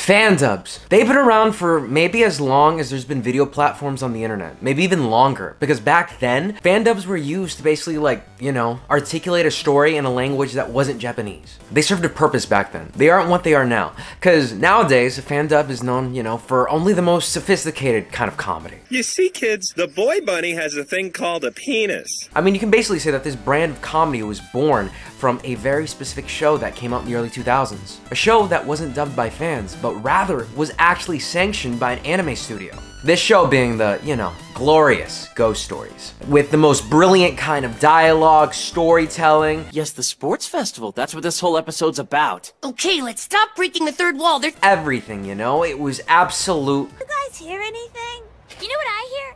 Fandubs. They've been around for maybe as long as there's been video platforms on the internet, maybe even longer, because back then, fandubs were used to basically articulate a story in a language that wasn't Japanese. They served a purpose back then. They aren't what they are now, because nowadays, a fandub is known, for only the most sophisticated kind of comedy. You see, kids, the boy bunny has a thing called a penis. I mean, you can basically say that this brand of comedy was born from a very specific show that came out in the early 2000s. A show that wasn't dubbed by fans, but rather was actually sanctioned by an anime studio. This show being the, glorious Ghost Stories, with the most brilliant kind of dialogue, storytelling. Yes, the sports festival, that's what this whole episode's about. Okay, let's stop breaking the third wall. There's everything, it was absolute. You guys hear anything? You know what I hear?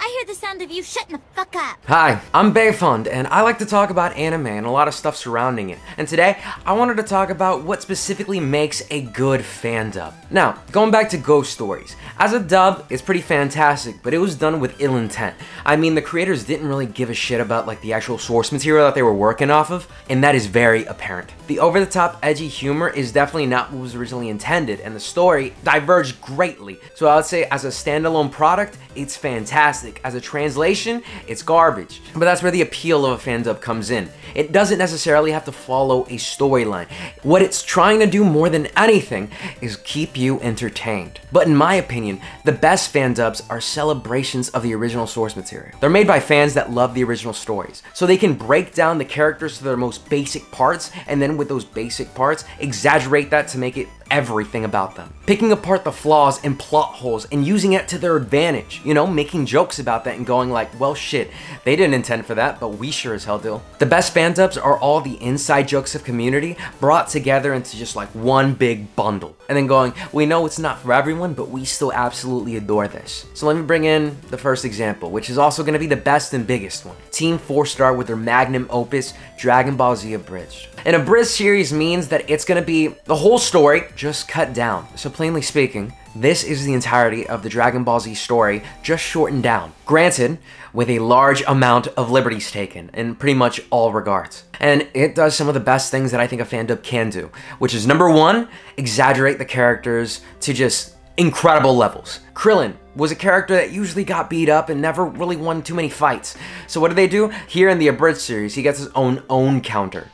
I hear the sound of you shutting the fuck up. Hi, I'm Bayfund, and I like to talk about anime and a lot of stuff surrounding it. And today, I wanted to talk about what specifically makes a good fandub. Now, going back to Ghost Stories, as a dub, it's pretty fantastic, but it was done with ill intent. I mean, the creators didn't really give a shit about the actual source material that they were working off of, and that is very apparent. The over-the-top edgy humor is definitely not what was originally intended, and the story diverged greatly. So I would say as a standalone product, it's fantastic. As a translation, it's garbage. But that's where the appeal of a fandub comes in. It doesn't necessarily have to follow a storyline. What it's trying to do more than anything is keep you entertained. But in my opinion, the best fandubs are celebrations of the original source material. They're made by fans that love the original stories, so they can break down the characters to their most basic parts, and then with those basic parts, exaggerate that to make it everything about them. Picking apart the flaws and plot holes and using it to their advantage, making jokes about that and going well shit, they didn't intend for that, but we sure as hell do. The best fandubs are all the inside jokes of community brought together into just one big bundle. And then going, we know it's not for everyone, but we still absolutely adore this. So let me bring in the first example, which is also going to be the best and biggest one. Teamfourstar with their magnum opus, Dragon Ball Z Abridged. An abridged series means that it's going to be the whole story, just cut down. So plainly speaking, this is the entirety of the Dragon Ball Z story, just shortened down. Granted, with a large amount of liberties taken in pretty much all regards. And it does some of the best things that I think a fandub can do, which is number one, exaggerate the characters to just incredible levels. Krillin was a character that usually got beat up and never really won too many fights. So what do they do? Here in the abridged series, he gets his own counter.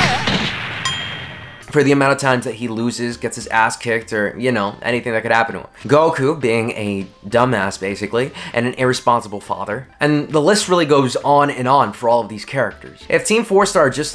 For the amount of times that he loses, gets his ass kicked, or, anything that could happen to him. Goku being a dumbass, basically, and an irresponsible father. And the list really goes on and on for all of these characters. If Teamfourstar just,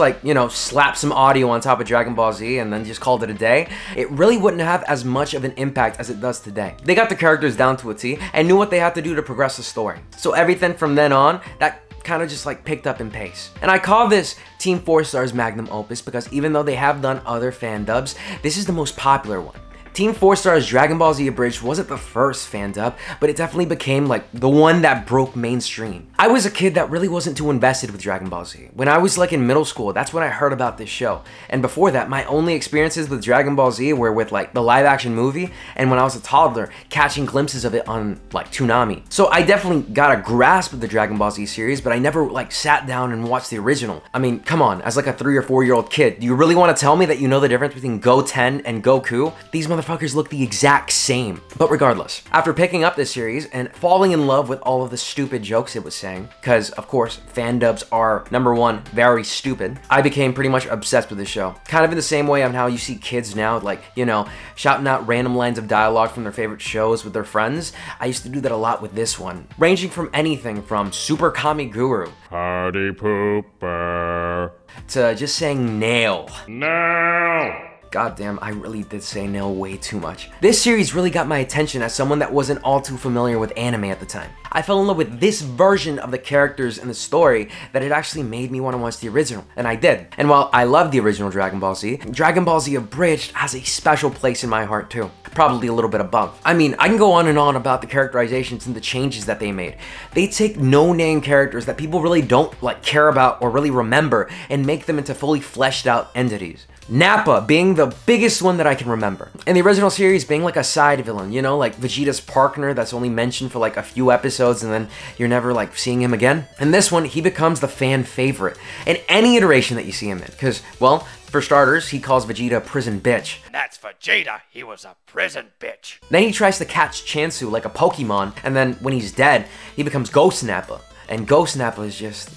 slapped some audio on top of Dragon Ball Z and then just called it a day, it really wouldn't have as much of an impact as it does today. They got the characters down to a T and knew what they had to do to progress the story. So everything from then on, that kind of just picked up in pace. And I call this Teamfourstar's magnum opus because even though they have done other fandubs, this is the most popular one. Teamfourstar's Dragon Ball Z Abridged wasn't the first fandub, but it definitely became the one that broke mainstream. I was a kid that really wasn't too invested with Dragon Ball Z. When I was in middle school, that's when I heard about this show. And before that, my only experiences with Dragon Ball Z were with the live action movie, and when I was a toddler, catching glimpses of it on Toonami. So I definitely got a grasp of the Dragon Ball Z series, but I never sat down and watched the original. I mean, come on, as a 3 or 4 year old kid, do you really want to tell me that you know the difference between Goten and Goku? These motherfuckers look the exact same. But regardless, after picking up this series and falling in love with all of the stupid jokes it was saying, because of course fandubs are, number one, very stupid, I became pretty much obsessed with this show. Kind of in the same way on how you see kids now, shouting out random lines of dialogue from their favorite shows with their friends. I used to do that a lot with this one, ranging from anything from Super Kami Guru, Party pooper, to just saying nail. Nail! Goddamn, I really did say nail way too much. This series really got my attention as someone that wasn't all too familiar with anime at the time. I fell in love with this version of the characters and the story that it actually made me want to watch the original, and I did. And while I love the original Dragon Ball Z Abridged has a special place in my heart too. Probably a little bit above. I mean, I can go on and on about the characterizations and the changes that they made. They take no-name characters that people really don't care about or really remember and make them into fully fleshed out entities. Nappa being the biggest one that I can remember. In the original series, being like a side villain, you know, like Vegeta's partner that's only mentioned for like a few episodes and then you're never like seeing him again. In this one, he becomes the fan favorite in any iteration that you see him in, because, well, for starters, he calls Vegeta a prison bitch. That's Vegeta, he was a prison bitch. Then he tries to catch Chansu like a Pokemon, and then when he's dead, he becomes Ghost Nappa. And Ghost Nappa is just,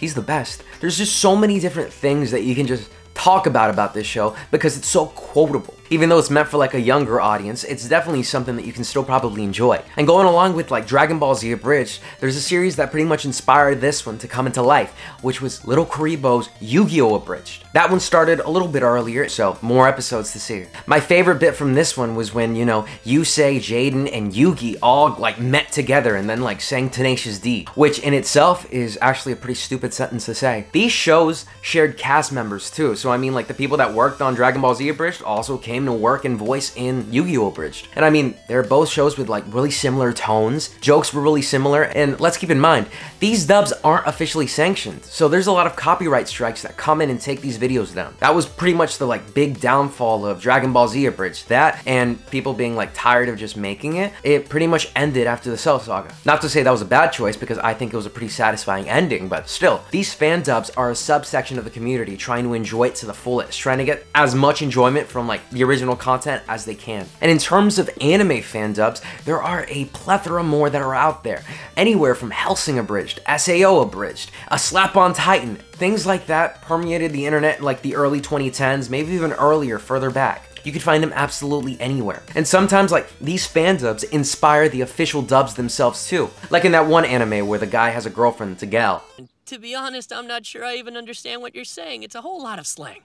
he's the best. There's just so many different things that you can just talk about this show because it's so quotable. Even though it's meant for like a younger audience, it's definitely something that you can still probably enjoy. And going along with like Dragon Ball Z Abridged, there's a series that pretty much inspired this one to come into life, which was Little Kuribo's YuGiOh Abridged. That one started a little bit earlier, so more episodes to see. My favorite bit from this one was when, you know, Yusei, Jaden, and Yugi all like met together and then like sang Tenacious D, which in itself is actually a pretty stupid sentence to say. These shows shared cast members too, so I mean like the people that worked on Dragon Ball Z Abridged also came to work and voice in YuGiOh Abridged. And I mean, they're both shows with like really similar tones, jokes were really similar, and let's keep in mind, these dubs aren't officially sanctioned, so there's a lot of copyright strikes that come in and take these videos down. That was pretty much the like big downfall of Dragon Ball Z Abridged. That and people being like tired of just making it, it pretty much ended after the Cell Saga. Not to say that was a bad choice because I think it was a pretty satisfying ending, but still, these fan dubs are a subsection of the community trying to enjoy it to the fullest, trying to get as much enjoyment from like the original content as they can. And in terms of anime fan dubs, there are a plethora more that are out there. Anywhere from Hellsing Abridged, SAO Abridged, A Slap on Titan, things like that permeated the internet in like the early 2010s, maybe even earlier, further back. You could find them absolutely anywhere. And sometimes like these fan dubs inspire the official dubs themselves too. Like in that one anime where the guy has a girlfriend, it's a gal. To be honest, I'm not sure I even understand what you're saying. It's a whole lot of slang.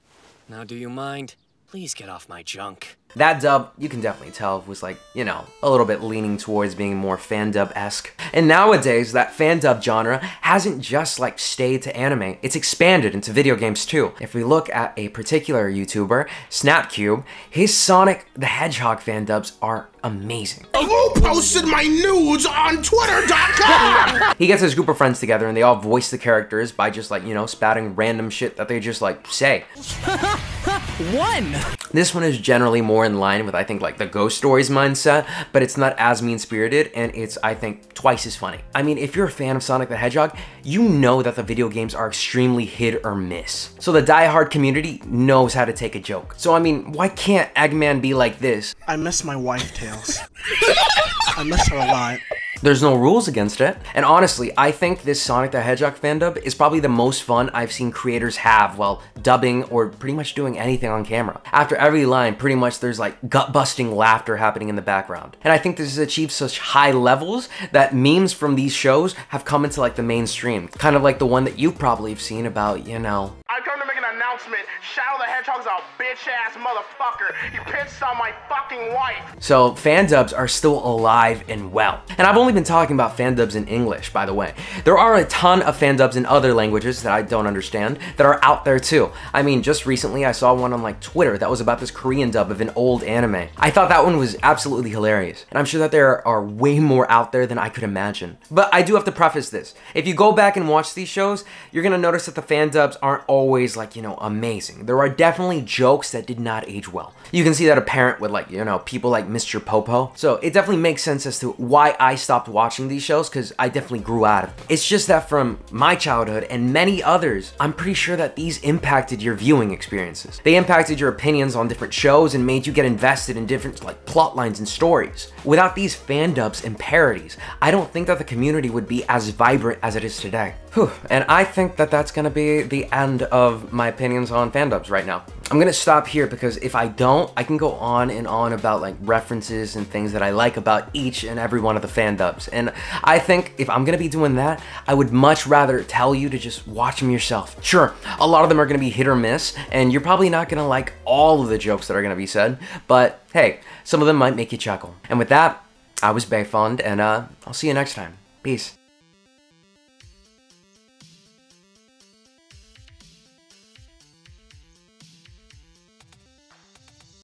Now, do you mind? Please get off my junk. That dub, you can definitely tell, was like, you know, a little bit leaning towards being more fan dub-esque. And nowadays, that fan dub genre hasn't just like stayed to anime, it's expanded into video games too. If we look at a particular YouTuber, Snapcube, his Sonic the Hedgehog fan dubs are amazing. Who posted my nudes on Twitter.com? He gets his group of friends together and they all voice the characters by just like, you know, spouting random shit that they just like say. One! This one is generally more in line with, I think, like the Ghost Stories mindset, but it's not as mean-spirited, and it's, I think, twice as funny. I mean, if you're a fan of Sonic the Hedgehog, you know that the video games are extremely hit or miss. So the diehard community knows how to take a joke. So I mean, why can't Eggman be like this? I miss my wife, Tails. I miss her a lot. There's no rules against it. And honestly, I think this Sonic the Hedgehog fan dub is probably the most fun I've seen creators have while dubbing or pretty much doing anything on camera. After every line, pretty much there's like gut-busting laughter happening in the background. And I think this has achieved such high levels that memes from these shows have come into like the mainstream. Kind of like the one that you probably have seen about, you know. I've come to make an announcement. Shadow the Hedgehog's a bitch-ass motherfucker. He pissed on my fucking wife. So fan dubs are still alive and well. And I've only been talking about fan dubs in English, by the way. There are a ton of fan dubs in other languages that I don't understand that are out there too. I mean, just recently I saw one on like Twitter that was about this Korean dub of an old anime. I thought that one was absolutely hilarious. And I'm sure that there are way more out there than I could imagine. But I do have to preface this. If you go back and watch these shows, you're gonna notice that the fan dubs aren't always like, you know, amazing. There are definitely jokes that did not age well. You can see that apparent with like, you know, people like Mr. Popo. So it definitely makes sense as to why I stopped watching these shows, because I definitely grew out of them. It's just that from my childhood and many others, I'm pretty sure that these impacted your viewing experiences. They impacted your opinions on different shows and made you get invested in different like plot lines and stories. Without these fan dubs and parodies, I don't think that the community would be as vibrant as it is today. Whew. And I think that that's gonna be the end of my opinions on fan dubs right now. I'm gonna stop here because if I don't, I can go on and on about like references and things that I like about each and every one of the fan dubs. And I think if I'm gonna be doing that, I would much rather tell you to just watch them yourself. Sure, a lot of them are gonna be hit or miss, and you're probably not gonna like all of the jokes that are gonna be said, but hey, some of them might make you chuckle. And with that, I was Bayfond, and I'll see you next time. Peace.